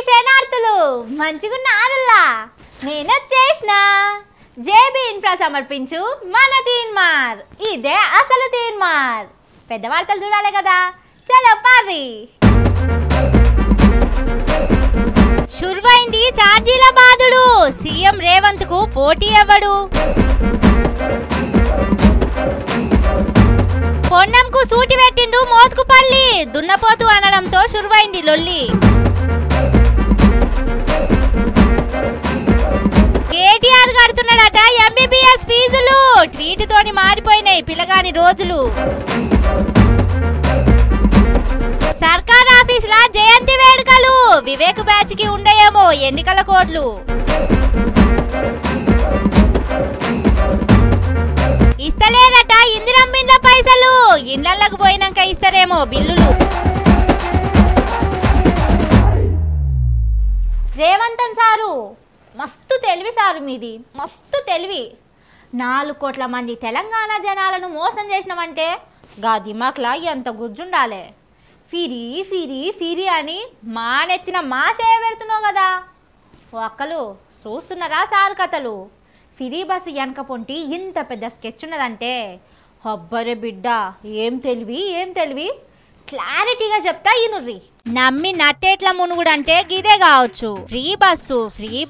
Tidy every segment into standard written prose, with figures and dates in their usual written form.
శనార్థులు మంచిగున్నారులా నేను వచ్చేసిన JB infra సమర్పించు మన తీన్మార్ ఇదే అసలు తీన్మార్ పెద్ద వార్తలు చూడాలి కదా చలో పారి షురువైంది ఛార్జీల బాదుడు సీఎం రేవంత్ కు పోటీ ఎవడు పొన్నంకు సూటి పెట్టిండు మోత్కుపల్లి దున్నపోతు అనడంతో షురువైంది లొల్లి కేటీఆర్ కడుతున్నాడట ఎంబీబీఎస్ ఫీజులు ట్వీట్ తోని మారిపోయినాయి పిల్లగాని రోజులు సర్కార్ ఆఫీసుల జయంతి వేడుకలు వివేక్ బ్యాచ్ కి ఉండేయేమో ఎన్నికల కోడ్లు ఇస్తలేరట ఇందిరమ్మిండ్ల పైసలు ఇండ్లకు పోయినాక ఇస్తారేమో బిల్లులు రేవంతన్ సారు మస్తు తెలివి సారు మీది మస్తు తెలివి 4 కోట్ల మంది తెలంగాణ జనాలను మోసం చేసినామంటే గా దిమాక్లా ఎంత గుజ్జుండాలే ఫిరీ ఫిరీ ఫిరీ అని మానెత్తిన మాసే పెడుతున్నావు కదా ఒక్కలు చూస్తున్నారా సారు కథలు ఫిరీ బస్సు వెనక పొంటి ఇంత పెద్ద స్కెచ్ ఉన్నదంటే హబ్బరే బిడ్డ ఏం తెలివి క్లారిటీగా చెప్తా ఇనుర్రి నమ్మి నట్టేట్ల మునుగుడంటే గిదే కావచ్చు ఫ్రీ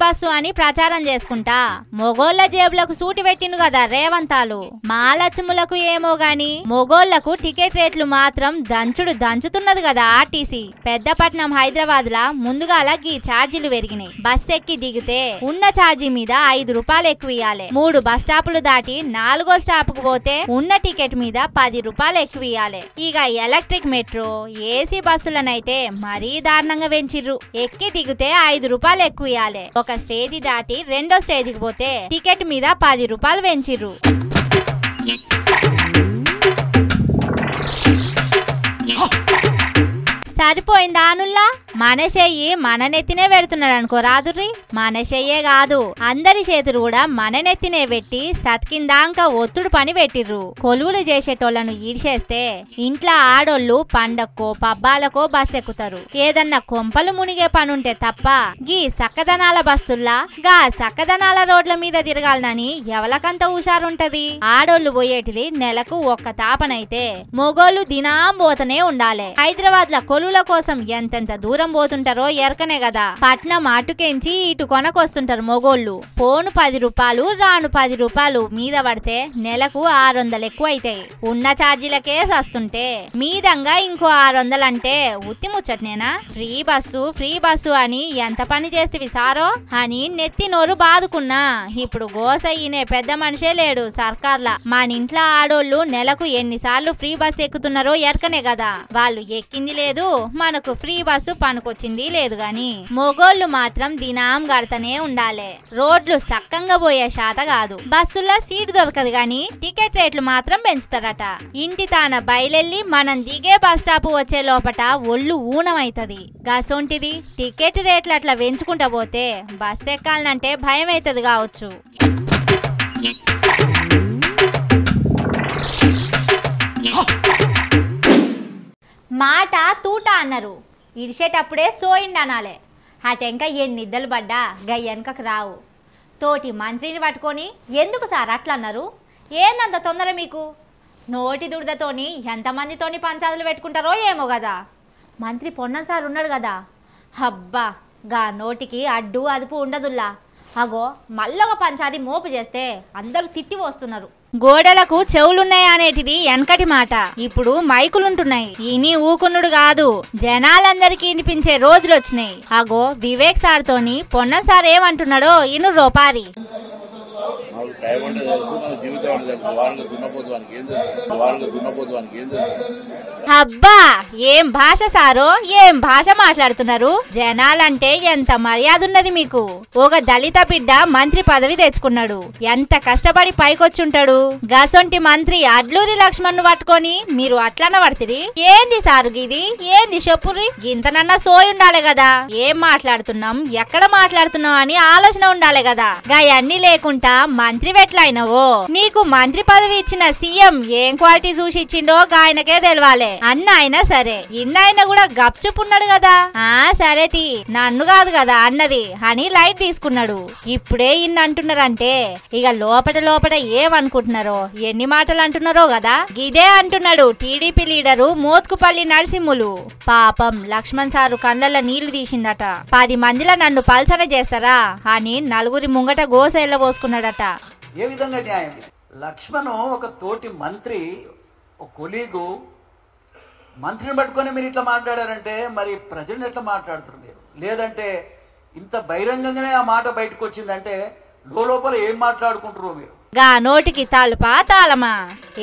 బస్సు అని ప్రచారం చేసుకుంటా మొగోళ్ళ జేబులకు సూటి పెట్టిండు కదా రేవంతాలు మాలక్ష్ములకు ఏమో గాని మొగోళ్లకు టికెట్ రేట్లు మాత్రం దంచుతున్నది కదా ఆర్టీసీ పెద్దపట్నం హైదరాబాద్ లా ముందుగాల గీ ఛార్జీలు పెరిగినాయి బస్ ఎక్కి దిగితే ఉన్న ఛార్జీ మీద 5 రూపాయలు ఎక్కువ ఇయ్యాలి 3 బస్ స్టాపులు దాటి 4వ స్టాప్ కు పోతే ఉన్న టికెట్ మీద 10 రూపాయలు ఎక్కువ ఇయ్యాలి ఇక ఎలక్ట్రిక్ మెట్రో ఏసీ బస్సులనైతే మరీ దారుణంగా పెంచిర్రు ఎక్కి దిగితే 5 రూపాయలు ఎక్కువ ఇయ్యాలి ఒక స్టేజి దాటి 2వ స్టేజికి పోతే టికెట్ మీద 10 రూపాయలు పెంచిర్రు సరిపోయిందా అనుల్లా మనశయ్యి మన నెత్తినే పెడుతున్నాడు అనుకో రాదుర్రి మనశయ్యే కాదు అందరి చేతులు కూడా మన నెత్తినే పెట్టి సతికిందాక ఒత్తుడు పని పెట్టిర్రు కొలువులు చేసేటోళ్లను ఈడ్చేస్తే ఇంట్లో ఆడోళ్ళు పండక్కో పబ్బాలకో బస్ ఎక్కుతారు ఏదన్నా కొంపలు మునిగే పనుంటే తప్ప గీ సక్కదనాల బస్సుల్లా గా సక్కదనాల రోడ్ల మీద తిరగాలనని ఎవలకంత హుషారుంటది ఆడోళ్ళు పోయేటిది నెలకు ఒక్క తాపనైతే మొగోళ్ళు దినాం పోతనే ఉండాలి హైదరాబాద్ ల కొలువుల కోసం ఎంతెంత దూరం పోతుంటారో ఎరకనే కదా పట్నం అటుకెంచి ఇటు కొనకొస్తుంటారు మొగోళ్ళు పోను 10 రూపాయలు రాను 10 రూపాయలు మీద పడితే నెలకు 600 ఎక్కువ అవుతాయి ఉన్న ఛార్జీలకే సస్తుంటే మీదంగా ఇంకో 600 అంటే ఉత్తి ముచ్చట్నేనా ఫ్రీ బస్సు అని ఎంత పని చేస్తేవి సారో అని నెత్తి నోరు బాదుకున్నా ఇప్పుడు గోసయ్యనే పెద్ద మనిషే లేడు సర్కార్లా మన ఇంట్లో ఆడోళ్ళు నెలకు ఎన్నిసార్లు ఫ్రీ బస్ ఎక్కుతున్నారో ఎరకనే కదా వాళ్ళు ఎక్కింది లేదు మనకు ఫ్రీ బస్సు పనికొచ్చింది లేదు గాని మొగోళ్ళు మాత్రం దినాం గడతనే ఉండాలి రోడ్లు సక్కంగా పోయే శాత కాదు బస్సుల్లో సీటు దొరకదు గాని టికెట్ రేట్లు మాత్రం పెంచుతారట ఇంటి తాన బయలెల్లి మనం దిగే బస్ స్టాప్ వచ్చే లోపట ఒళ్ళు ఊనమైతది గసొంటిది టికెట్ రేట్లు అట్లా పెంచుకుంటా పోతే బస్ ఎక్కాలంటే భయం అవుతుంది కావచ్చు మాట తూట అన్నారు ఇడిచేటప్పుడే సోయిండి అనాలే అటెంక ఎన్ని నిద్దలు పడ్డా గయ్యనకకు రావు తోటి మంత్రిని పట్టుకొని ఎందుకు సార్ అట్లా అన్నారు ఏందంత తొందర మీకు నోటి దురదతోని ఎంతమందితోని పంచాదులు పెట్టుకుంటారో ఏమో కదా మంత్రి పొన్నం సార్ ఉన్నాడు కదా హబ్బా గా నోటికి అడ్డు అదుపు ఉండదుల్లా అగో మళ్ళొక పంచాది మోపు చేస్తే అందరూ తిట్టి వస్తున్నారు గోడలకు చెవులున్నాయి అనేటిది వెనకటి మాట ఇప్పుడు మైకులుంటున్నాయి ఇని ఊకునుడు కాదు జనాలందరికీ వినిపించే రోజులు వచ్చినాయి అగో వివేక్ సార్ తోని పొన్నం సార్ ఏమంటున్నాడో ఇను రోపారి అబ్బా ఏం భాష సారో ఏం భాష మాట్లాడుతున్నారు జనాలంటే ఎంత మర్యాద ఉన్నది మీకు ఒక దళిత బిడ్డ మంత్రి పదవి తెచ్చుకున్నాడు ఎంత కష్టపడి పైకొచ్చుంటాడు గసొంటి మంత్రి అడ్లూరి లక్ష్మణ్ పట్టుకొని మీరు అట్లన పడుతుంది ఏంది సారు గిది ఏంది చెప్పుర్రి గింతనన్నా సోయి ఉండాలి కదా ఏం మాట్లాడుతున్నాం ఎక్కడ మాట్లాడుతున్నాం అని ఆలోచన ఉండాలి కదా గాయన్ని లేకుండా మంత్రి వెట్లయినవో నీకు మంత్రి పదవి ఇచ్చిన సీఎం ఏం క్వాలిటీ చూసి ఇచ్చిండో ఆయనకే తెలవాలే. అన్న అయినా సరే ఇన్నైనా కూడా గప్చుపున్నాడు కదా. సరే తీ, నన్ను కాదు కదా అన్నది అని లైట్ తీసుకున్నాడు. ఇప్పుడే ఇన్ని అంటున్నారంటే ఇక లోపల ఏమనుకుంటున్నారో, ఎన్ని మాటలు అంటున్నారో కదా. ఇదే అంటున్నాడు టీడీపీ లీడరు మోత్కుపల్లి నరసింహులు. పాపం లక్ష్మణ్ సారు కళ్ళల్లో నీళ్లు తీసిందట. 10 మందిలో నన్ను పల్సన చేస్తారా అని నలుగురి ముంగట గోస ఎల్లబోసుకున్నాడట. ఏ విధంగా న్యాయం? లక్ష్మణ్ ఒక తోటి మంత్రి, ఒక కొలీగు, మంత్రిని పట్టుకొని మీరు ఇట్లా మాట్లాడారంటే మరి ప్రజలను ఎట్లా మాట్లాడుతున్నారు మీరు? లేదంటే ఇంత బహిరంగంగానే ఆ మాట బయటకు వచ్చిందంటే లోపల ఏం మాట్లాడుకుంటారో మీరు? గా నోటికి తలుపా తాళమా?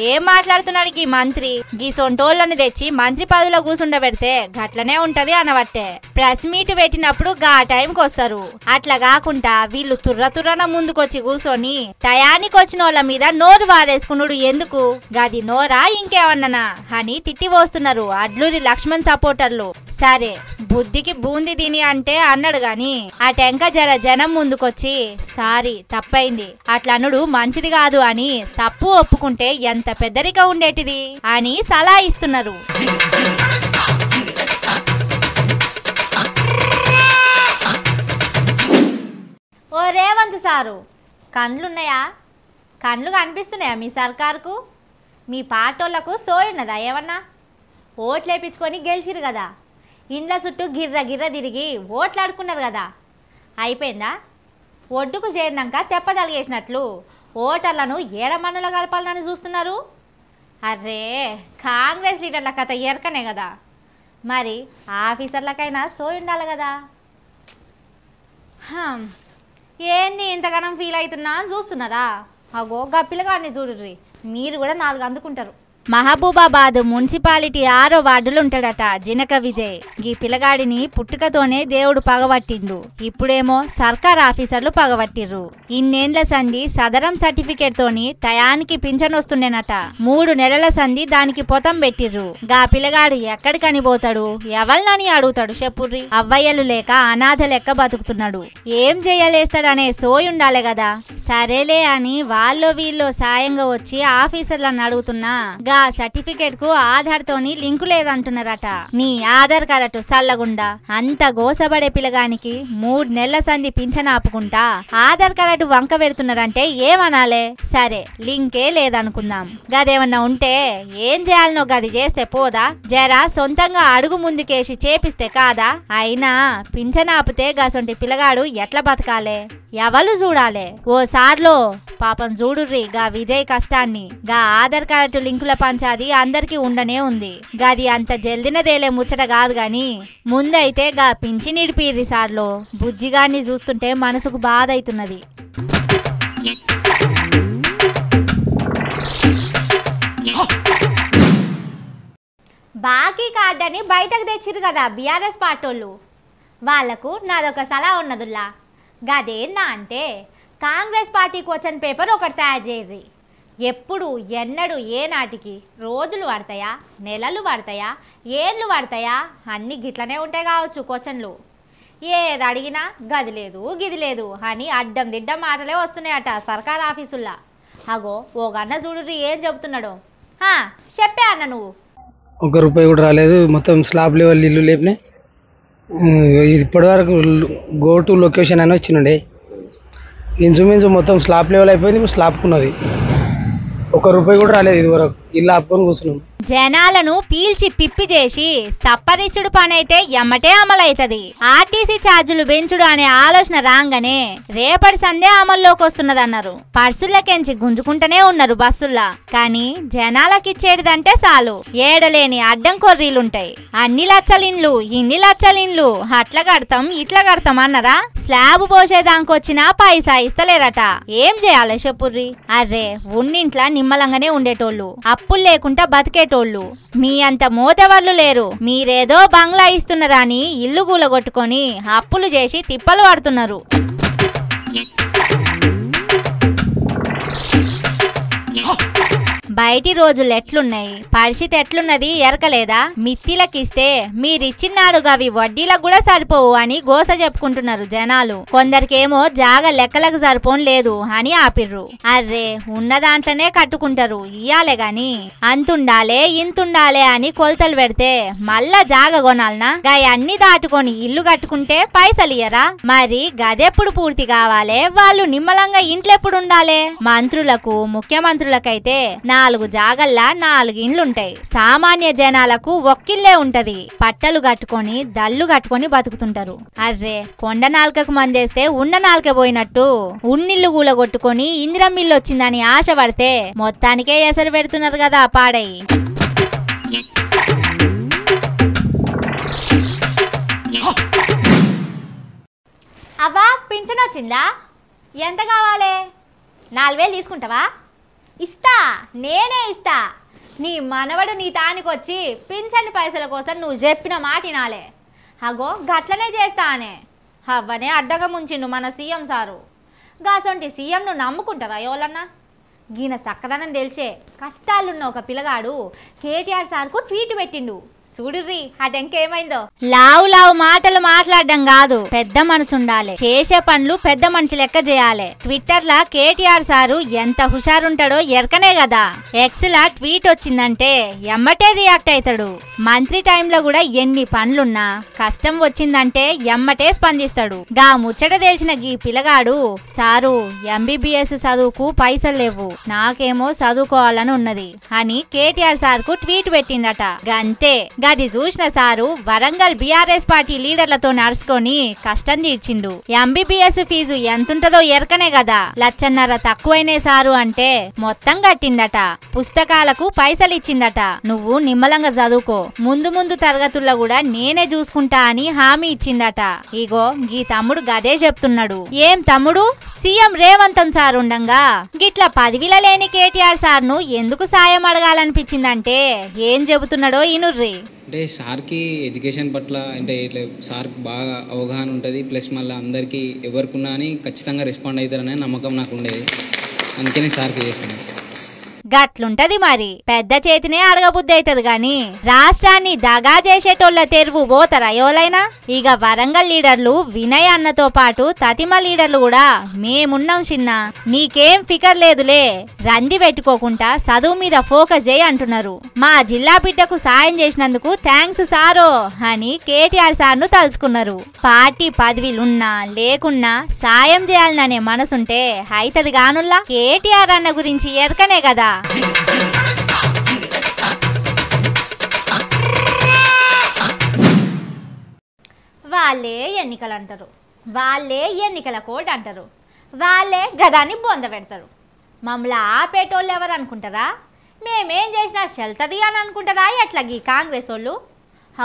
ఏం మాట్లాడుతున్నాడు ఈ మంత్రి? గీ సొంటోళ్ళని తెచ్చి మంత్రి పదవిలో కూసుండబెడితే గట్లనే ఉంటది అనబట్టే. ప్రెస్ మీట్ పెట్టినప్పుడు గా టైంకి వస్తారు. అట్లా కాకుండా వీళ్ళు తుర్రన ముందుకొచ్చి కూర్చొని టయానికి వచ్చిన వాళ్ళ మీద నోరు వారేసుకున్నాడు. ఎందుకు? గది నోరా ఇంకేమన్నానా అని తిట్టి పోస్తున్నారు అడ్లూరి లక్ష్మణ్ సపోర్టర్లు. సరే బుద్ధికి బూంది తిని అంటే అన్నాడు గాని ఆ టెంక జనం ముందుకొచ్చి సారీ తప్పైంది అట్లా అన్నుడు మంచిది కాదు అని తప్పు ఒప్పుకుంటే ఎంత పెద్దరిగా ఉండేటిది అని సలహా ఇస్తున్నారు. ఓ రేవంత్ సారు, కండ్లున్నాయా? కండ్లు కనిపిస్తున్నాయా మీ సర్కారుకు? మీ పార్టోళ్లకు సోయున్నదా ఏమన్నా? ఓట్లేపించుకొని గెలిచిరు కదా, ఇండ్ల చుట్టూ గిర్ర తిరిగి ఓట్లాడుకున్నారు కదా, అయిపోయిందా? ఒడ్డుకు చేరినాక తెప్పదలిగేసినట్లు ఓటర్లను ఏడమన్నుల కలపాలని చూస్తున్నారు. అర్రే కాంగ్రెస్ లీడర్ల కథ ఎరకనే కదా, మరి ఆఫీసర్లకైనా సోయి ఉండాలి కదా. ఏంది ఇంతగానం ఫీల్ అవుతున్నా అని చూస్తున్నారా? అగో గప్పిలగాడిని చూడుర్రి, మీరు కూడా 4 అందుకుంటారు. మహబూబాబాద్ మున్సిపాలిటీ 6వ వార్డులు ఉంటాడట జినక విజయ్. ఈ పిల్లగాడిని పుట్టుకతోనే దేవుడు పగబట్టిండు. ఇప్పుడేమో సర్కార్ ఆఫీసర్లు పగబట్టిర్రు. ఇన్నేండ్ల సంధి సదరం సర్టిఫికేట్ తోని టయానికి పింఛన్ వస్తుండేనట. 3 నెలల సంధి దానికి పొతం పెట్టిర్రు. గా పిల్లగాడు ఎక్కడికని పోతాడు, ఎవరినని అడుగుతాడు చెప్పుర్రి? అవ్వయ్యలు లేక అనాథ లెక్క బతుకుతున్నాడు. ఏం చెయ్యలేస్తాడనే సోయి ఉండాలి కదా. సరేలే అని వాళ్ళు వీళ్ళు సాయంగా వచ్చి ఆఫీసర్లను అడుగుతున్నా గా సర్టిఫికేట్ కు ఆధార్ తోని లింకు లేదంటున్నారట. నీ ఆధార్ కార్డు సల్లగుండా అంత గోసబడే పిల్లగానికి 3 నెలల సంధి పింఛన్ ఆపుకుంటా ఆధార్ కార్డు వంక పెడుతున్నారంటే ఏమనాలే? సరే లింకే లేదనుకుందాం, గదేమన్నా ఉంటే ఏం చేయాలనో గది చేస్తే పోదా? జరా సొంతంగా అడుగు ముందుకేసి చేపిస్తే కాదా? అయినా పింఛన్ ఆపితే గసొంటి పిల్లగాడు ఎట్లా బతకాలే? ఎవరు చూడాలే? ఓ సార్లో పాపం చూడుర్రి గా విజయ్ కష్టాన్ని. గా ఆధార్ కార్డు లింకుల పంచాది అందరికి ఉండనే ఉంది. గది అంత జల్దినదేలే ముచ్చట కాదు గాని ముందైతే గా పింఛి నిడిపిర్రి సార్లో. బుజ్జిగాన్ని చూస్తుంటే మనసుకు బాధ అవుతున్నది. బాకీ కార్డు అని బయటకు తెచ్చిరు కదా బీఆర్ఎస్ పార్టోళ్ళు. వాళ్లకు నాదొక సలహా ఉన్నదుల్లా. గదేందా అంటే కాంగ్రెస్ పార్టీ క్వశ్చన్ పేపర్ ఒకటి తయారు చేయర్రి. ఎప్పుడు ఎన్నడు ఏనాటికి రోజులు పడతాయా, నెలలు పడతాయా, ఏళ్ళు పడతాయా అన్నీ గిట్లనే ఉంటాయి కావచ్చు క్వశ్చన్లు. ఏది అడిగినా గది లేదు గిది లేదు అని అడ్డం దిడ్డం మాటలే వస్తున్నాయట సర్కార్ ఆఫీసుల్లా. అగో ఓ గన్న చూడుర్రి ఏం చెబుతున్నాడో. చెప్పే అన్న నువ్వు. 1 రూపాయి కూడా రాలేదు, మొత్తం స్లాబ్ లెవెల్ ఇల్లు లేపినాయి. ఇప్పటి వరకు గో టు లొకేషన్ అని వచ్చినండి. ఇంచుమించు మొత్తం స్లాబ్ లెవెల్ అయిపోయింది. ఇప్పుడు స్లాబ్కున్నది 1 రూపాయి కూడా రాలేదు. ఇది వరకు ఇల్లు ఆపుకొని కూర్చున్నాం. జనాలను పీల్చి పిప్పి చేసి సప్పరిచుడు పనైతే ఎమ్మటే అమలైతది. ఆర్టీసీ ఛార్జీలు పెంచుడు అనే ఆలోచన రాగానే రేపటి సందే అమల్లోకి వస్తున్నదన్నారు. పర్సులకెంచి గుంజుకుంటూనే ఉన్నారు బస్సుల్లా. కానీ జనాలకిచ్చేటిదంటే చాలు ఏడలేని అడ్డం కొర్రీలుంటాయి. అన్ని లచ్చలిండ్లు ఇన్ని లచ్చలిండ్లు అట్లా కడతాం ఇట్లా కడతాం అన్నారా? స్లాబ్ పోసేదానికొచ్చినా పైసా ఇస్తలేరట. ఏం చేయాలి చెప్పుర్రి? అర్రే ఉన్నింట్లా నిమ్మలంగానే ఉండేటోళ్ళు, అప్పులు లేకుండా బతికేటోళ్ళు. మీ అంత మోతవర్లు లేరు. మీరేదో బంగ్లా ఇస్తున్నారని ఇల్లు కూలగొట్టుకొని అప్పులు చేసి తిప్పలు పడుతున్నారు. బయటి రోజులు ఎట్లున్నాయి, పరిస్థితి ఎట్లున్నది ఎరకలేదా? మిత్తిలకిస్తే మీరిచ్చినాడు గవి వడ్డీలకు కూడా సరిపోవు అని గోస చెప్పుకుంటున్నారు జనాలు. కొందరికేమో జాగ లెక్కలకు సరిపోను లేదు అని ఆపిర్రు. అర్రే ఉన్న దాంట్లోనే కట్టుకుంటారు, ఇయ్యాలే గాని అంతుండాలే ఇంతుండాలే అని కొలతలు పెడితే మళ్ళా జాగ కొనాలనా? గాయ అన్ని దాటుకొని ఇల్లు కట్టుకుంటే పైసలు ఇయ్యరా? మరి గదెప్పుడు పూర్తి కావాలే? వాళ్ళు నిమ్మలంగా ఇంట్లెప్పుడు ఉండాలే? మంత్రులకు ముఖ్యమంత్రులకైతే 4 జాగల్లా 4 ఇండ్లుంటాయి. సామాన్య జనాలకు ఒక్కిల్లే ఉంటది. పట్టలు కట్టుకొని దళ్ళు కట్టుకొని బతుకుతుంటారు. అర్రే కొండ నాలుకకు మందేస్తే ఉన్న నాలుక పోయినట్టు ఉన్నిల్లు కూలగొట్టుకొని ఇందిరమ్మిల్లు వచ్చిందని ఆశ పడితే మొత్తానికే ఎసరు పెడుతున్నారు కదా పాడై. అవ్వా పింఛన్ వచ్చిందా? ఎంత కావాలి? 4000 తీసుకుంటావా? ఇస్తా, నేనే ఇస్తా. నీ మనవడు నీ తానికొచ్చి పింఛన్ పైసల కోసం నువ్వు చెప్పిన మాట వినాలే. అగో గట్లనే చేస్తా అనే అవ్వనే అడ్డగా ముంచిండు మన సీఎం సారు. గాసొంటి సీఎంను నమ్ముకుంటారా ఎవరన్నా? గీన సక్కదనం తెలిసే కష్టాలున్న ఒక పిల్లగాడు కేటీఆర్ సార్కు ట్వీట్ పెట్టిండు. చూడుర్రి అటెంకేమైందో. లావు లావు మాటలు మాట్లాడడం కాదు, పెద్ద మనసు ఉండాలి. చేసే పనులు పెద్ద మనిషి లెక్క చేయాలి. ట్విట్టర్ లా కేటీఆర్ సారు ఎంత హుషారుంటాడో ఎరకనే కదా. ఎక్స్ లా ట్వీట్ వచ్చిందంటే ఎమ్మటే రియాక్ట్ అవుతాడు. మంత్రి టైంలో కూడా ఎన్ని పనులున్నా కష్టం వచ్చిందంటే ఎమ్మటే స్పందిస్తాడు. గా ముచ్చట తెలిసిన గీ పిల్లగాడు సారు ఎంబీబీఎస్ చదువుకు పైసలు లేవు, నాకేమో చదువుకోవాలని ఉన్నది అని కేటీఆర్ సార్కు ట్వీట్ పెట్టిండట. గంతే. గది చూసిన సారు వరంగల్ బీఆర్ఎస్ పార్టీ లీడర్లతో నడుచుకొని కష్టం తీర్చిండు. ఎంబీబీఎస్ ఫీజు ఎంతుంటదో ఎరకనే కదా. 1,50,000 తక్కువైనే సారు అంటే మొత్తం కట్టిండట. పుస్తకాలకు పైసలు ఇచ్చిండట. నువ్వు నిమ్మలంగా చదువుకో, ముందు ముందు తరగతుల్లో కూడా నేనే చూసుకుంటా అని హామీ ఇచ్చిండట. ఇగో గీ తమ్ముడు గదే చెప్తున్నాడు. ఏం తమ్ముడు, సీఎం రేవంత్ సార్ ఉండంగా గిట్ల పదవిల లేని కేటీఆర్ సార్ను ఎందుకు సాయం అడగాలనిపించిందంటే ఏం చెబుతున్నాడో ఇనుర్రి. అంటే సార్కి ఎడ్యుకేషన్ పట్ల అంటే ఇట్లా సార్కి బాగా అవగాహన ఉంటుంది. ప్లస్ మళ్ళీ అందరికీ ఎవరికున్నా అని ఖచ్చితంగా రెస్పాండ్ అవుతారనే నమ్మకం నాకు ఉండేది. అందుకని సార్కి చేశాను. గట్లుంటది మరి. పెద్ద చేతినే అడగబుద్ధి అవుతుంది గాని రాష్ట్రాన్ని దగా చేసేటోళ్ళ తెరువు పోతారా ఎవరైనా? ఇక వరంగల్ లీడర్లు వినయ్ అన్నతో పాటు తతిమ లీడర్లు కూడా మేమున్నాం చిన్న, నీకేం ఫికర్ లేదులే, రంది పెట్టుకోకుండా చదువు మీద ఫోకస్ చేయి అంటున్నారు. మా జిల్లా బిడ్డకు సాయం చేసినందుకు థ్యాంక్స్ సారో అని కేటీఆర్ సార్ను తలుచుకున్నారు. పార్టీ పదవిలున్నా లేకున్నా సాయం చేయాలనే మనసుంటే అయితది గానుల్లా. కేటీఆర్ అన్న గురించి ఎరకనే కదా. వాళ్ళే ఎన్నికలు అంటారు, వాళ్ళే ఎన్నికల కోడ్ అంటారు, వాళ్ళే గదాన్ని బొంద పెడతారు. మమ్మల్ని ఆపేటోళ్ళు ఎవరు అనుకుంటారా? మేమేం చేసినా చెల్తది అని అనుకుంటారా ఎట్లాగీ కాంగ్రెస్ వాళ్ళు?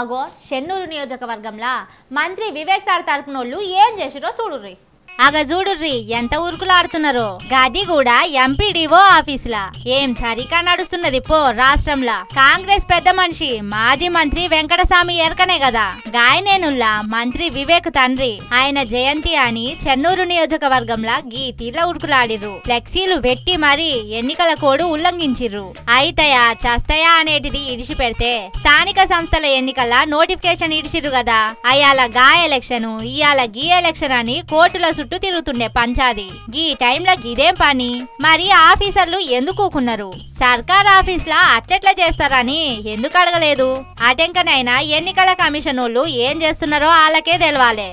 అగో చెన్నూరు నియోజకవర్గంలో మంత్రి వివేక్ సార్ తరపునోళ్ళు ఏం చేసిరో చూడుర్రి. అగ చూడుర్రి ఎంత ఉరుకులాడుతున్నారో. గది కూడా ఎంపీడీఓ ఆఫీసులా. ఏం తరికా నడుస్తున్నది పో రాష్ట్రంలా. కాంగ్రెస్ పెద్ద మనిషి మాజీ మంత్రి వెంకటస్వామి ఎరకనే కదా. గాయనేనుల్లా మంత్రి వివేక్ తండ్రి ఆయన జయంతి అని చెన్నూరు నియోజకవర్గంలా గీతీర్ల ఉరుకులాడిర్రు. ఫ్లెక్సీలు పెట్టి మరీ ఎన్నికల కోడ్ ఉల్లంఘించిర్రు. అయితయా చస్తయా అనేటిది ఇడిచి పెడితే స్థానిక సంస్థల ఎన్నికల నోటిఫికేషన్ ఇడిచిర్రు కదా. అయాల గా ఎలక్షన్ ఇయాల గీ ఎలక్షన్ అని కోర్టుల చుట్టూ తిరుగుతుండే పంచాది. గీ టైంలో గిదేం పని? మరి ఆఫీసర్లు ఎందుకు కూకున్నారు? సర్కార్ ఆఫీస్లా అట్లెట్లా చేస్తారని ఎందుకు అడగలేదు? అటెంకనైనా ఎన్నికల కమిషన్ వాళ్ళు ఏం చేస్తున్నారో వాళ్ళకే తెలవాలి.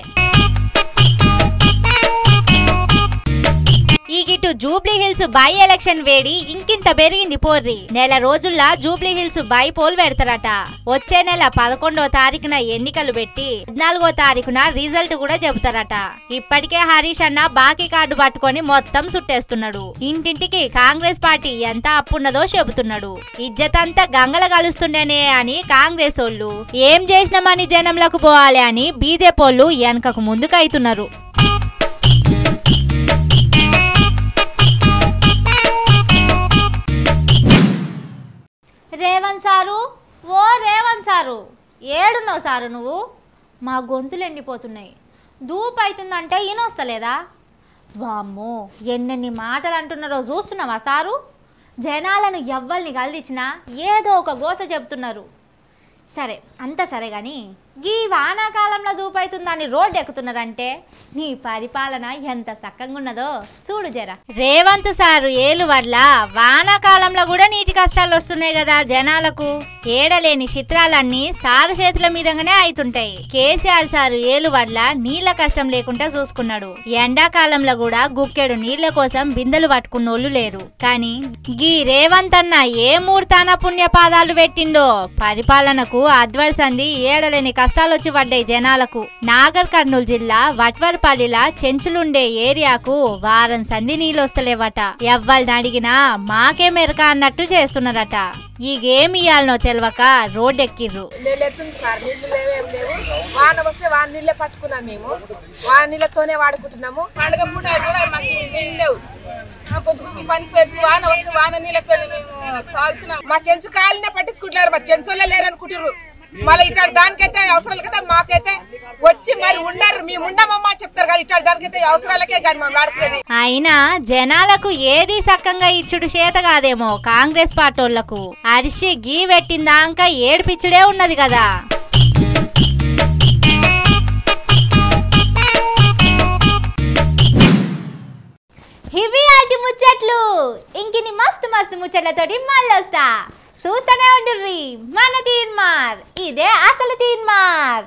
ఈ గిట్టు జూబ్లీ హిల్స్ బై ఎలక్షన్ వేడి ఇంకింత పెరిగింది పోర్రి. నెల రోజుల్లో జూబ్లీ హిల్స్ బై పోల్ పెడతారట. వచ్చే నెల 11వ తారీఖున ఎన్నికలు పెట్టి 14వ తారీఖున రిజల్ట్ కూడా చెబుతారట. ఇప్పటికే హరీష్ అన్న బాకీ కార్డు పట్టుకొని మొత్తం సుట్టేస్తున్నాడు. ఇంటింటికి కాంగ్రెస్ పార్టీ ఎంత అప్పున్నదో చెబుతున్నాడు. ఇజ్జతంతా గంగల కలుస్తుండేనే అని కాంగ్రెస్ వాళ్ళు ఏం చేసినామని జనంలకు పోవాలి అని బీజేపీ వాళ్ళు వెనకకు ముందుకు అవుతున్నారు. రేవంత్ సారు, ఓ రేవంత్ సారు, ఏడున్నావు సారు నువ్వు? మా గొంతులు ఎండిపోతున్నాయి. దూపు అవుతుందంటే ఈయనొస్తలేదా? వామ్మో ఎన్నెన్ని మాటలు అంటున్నారో చూస్తున్నావా సారు? జనాలను ఎవ్వరిని కలిదిచ్చినా ఏదో ఒక గోస చెప్తున్నారు. సరే అంత సరే కానీ ఈ వానాకాలంలో దూపైతుందని రోడ్డు ఎక్కుతున్నారంటే నీ పరిపాలన ఎంత చక్కగా ఉన్నదో చూడు జరా. రేవంత్ సారు ఏలు వల్ల వానాకాలంలో కూడా నీటి కష్టాలు వస్తున్నాయి కదా జనాలకు. ఏడలేని చిత్రాలన్నీ సారు చేతుల మీదగానే అవుతుంటాయి. కేసీఆర్ సారు ఏలు వల్ల నీళ్ల కష్టం లేకుండా చూసుకున్నాడు. ఎండాకాలంలో కూడా గుక్కెడు నీళ్ల కోసం బిందెలు పట్టుకున్నోళ్ళు లేరు. కానీ గీ రేవంత్ అన్న ఏ మూర్తాన పుణ్యపాదాలు పెట్టిండో పరిపాలనకు అద్వర్సంది ఏడలేని కష్టాలు వచ్చి పడ్డాయి జనాలకు. నాగర్ కర్నూలు జిల్లా వట్వర్పల్లిలా చెంచులుండే ఏరియాకు వారం సంధి నీళ్ళు వస్తలేవట. ఎవ్వరిని అడిగినా మాకే మెరక అన్నట్టు చేస్తున్నారట. ఈ గేమ్ ఇయ్యాలనో తెలవక రోడ్డెక్కిర్రు. వాన వస్తే వాన నీళ్ళే పట్టుకున్నాం, మేము వాన నీళ్ళతోనే వాడుకుంటున్నాము. పండుగ పూట కూడా మాకు నీళ్ళు లేవు. పొద్దుకు పనికి పోయి వాన వస్తే వాన నీళ్ళతోనే మేము తాగుతున్నాం. మా చెంచు కాలినే పట్టించుకుంటున్నారు, మా చెంచులే లేరు అనుకుంటారు. మళ్ళీ ఇట్లాంటి దానికైతే అవసరాలకైతే మాకైతే వచ్చి మరి ఉండరు, మేము ఉండమమ్మా చెప్తారు కానీ ఇట్లాంటి దానికైతే అవసరాలకే కానీ మనం వాడుకునేది. అయినా జనాలకు ఏది సక్కంగా ఇచ్చుడు చేత కాదేమో కాంగ్రెస్ పార్టోళ్లకు. అరిసి గీ పెట్టిందాక ఏడిపిచ్చుడే ఉన్నది కదా. ఇవి ఆటి ముచ్చట్లు. ఇంకిని మస్తు మస్తు ముచ్చట్లతోటి మళ్ళీ వస్తా. చూస్తూనే ఉండుర్రి మన తీన్మార్. ఇదే అసలు తీన్మార్.